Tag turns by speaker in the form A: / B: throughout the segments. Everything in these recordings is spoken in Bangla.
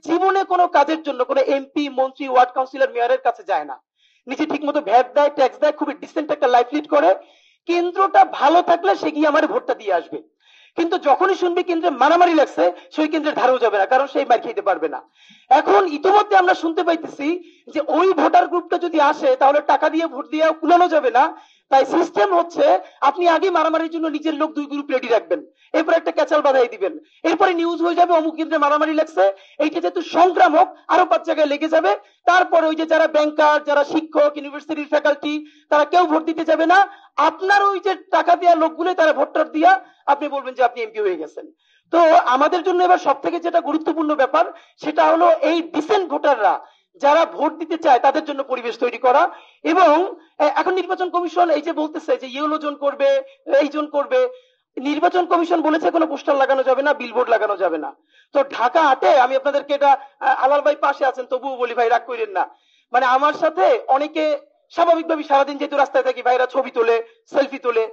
A: জীবনে কোনো কাজের জন্য কোনো এমপি, মন্ত্রী, ওয়ার্ড কাউন্সিলর, মেয়রের কাছে যায় না, নিজে ঠিক মতো ভ্যাট দেয়, ট্যাক্স দেয়, খুবই ডিসেন্ট একটা লাইফ লিড করে, কেন্দ্রটা ভালো থাকলে সে গিয়ে আমার ভোটটা দিয়ে আসবে। কিন্তু যখনই শুনবে কেন্দ্রে মারামারি লাগছে, সেই কেন্দ্রের ধারেও যাবে না, কারণ সেই মার খেতে পারবে না। এখন ইতিমধ্যে আমরা শুনতে পাইতেছি যে ওই ভোটার গ্রুপটা যদি আসে তাহলে টাকা দিয়ে ভোট দিয়ে কুলানো যাবে না। তাই সিস্টেম হচ্ছে আপনি আগে মারামারির জন্য নিজের লোক দুই গ্রুপ রেডি রাখবেন, এরপর একটা ক্যাচাল বাধাই দিবেন, এরপরে নিউজ হয়ে যাবে অমুক কেন্দ্রে মারামারি লাগছে, এইটা যেহেতু সংক্রামক আরো 5 জায়গায় লেগে যাবে। তারপরে ওই যে যারা ব্যাংকার, যারা শিক্ষক, ইউনিভার্সিটির ফ্যাকাল্টি, তারা কেউ ভোট দিতে যাবে না। আপনার ওই যে টাকা দেওয়া লোকগুলো তারা ভোটটা দিয়া আপনি বলবেন যে আপনি এমপি হয়ে গেছেন। তো আমাদের জন্য এবার সব থেকে যেটা গুরুত্বপূর্ণ ব্যাপার সেটা হলো এই ডিসেন্ট ভোটাররা যারা ভোট দিতে চায় তাদের জন্য পরিবেশ তৈরি করা। এবং এখন নির্বাচন কমিশন এই যে বলতেছে যে ইয়েলো জোন করবে, এই জোন করবে, নির্বাচন কমিশন বলেছে কোনো পোস্টার লাগানো যাবে না, বিলবোর্ড লাগানো যাবে না। তো ঢাকা 8-এ আমি আপনাদেরকে এটা, আলাল ভাই পাশে আছেন তবুও বলি ভাই রাগ করেন না, মানে আমার সাথে অনেকে স্বাভাবিকভাবে সারাদিন যেহেতু রাস্তায় থাকি ভাইরা ছবি তোলে, সেলফি তোলে,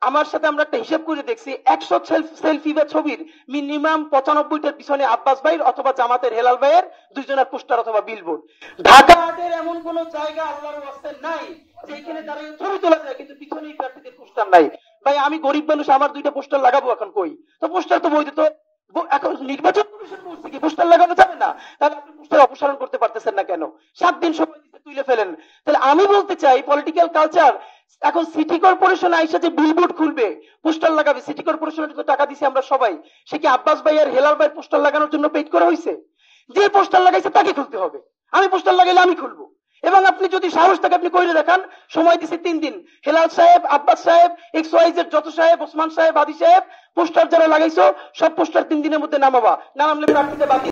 A: আমার সাথে আমরা একটা হিসাব করে দেখছি 100 সেলফি বা ছবির মিনিমাম 95টার পিছনে আব্বাস ভাইয়ের অথবা জামাতের হেলাল ভাইয়ের দুইজনের পোস্টার অথবা বিলবোর্ড। ঢাকা 8-এর এমন কোন জায়গা আল্লাহর ওয়াস্তে নাই যেখানে দাঁড়িয়ে ছবি তোলা যায় কিন্তু পিছনেই প্রার্থীদের পোস্টার নাই। ভাই আমি গরিব মানুষ, আমার 2টা পোস্টার লাগাবো এখন কই? তো পোস্টার তো বৈধ, তো এখন নির্বাচন কমিশন বলছে কি পোস্টার লাগানো যাবে না, তাহলে আপনি পোস্টার অপসারণ করতে পারতেছেন না কেন? 7 দিন সময় দিতে তুলে ফেলেন। তাহলে আমি বলতে চাই পলিটিক্যাল কালচার, এখন সিটি কর্পোরেশন আইসা যে বিলবোর্ড খুলবে, পোস্টার লাগাবে, সিটি কর্পোরেশনের তো টাকা দিছি আমরা সবাই, সে কি আব্বাস ভাই আর হেলাল ভাই পোস্টার লাগানোর জন্য পেইড করা হয়েছে? যে পোস্টার লাগাইছে তাকে খুলতে হবে, আমি পোস্টার লাগাইলে আমি খুলবো। এবং আপনি যদি সাহস থাকে আপনি কইরে দেখান, সময় দিছি 3 দিন, হেলাল সাহেব, আব্বাস সাহেব, এক্স ওয়াই জেড যত সাহেব, ওসমান সাহেব, আদি সাহেব, পোস্টার যারা লাগাইছো সব পোস্টার 3 দিনের মধ্যে নামাবা, না নামলে প্রার্থীতে বাদ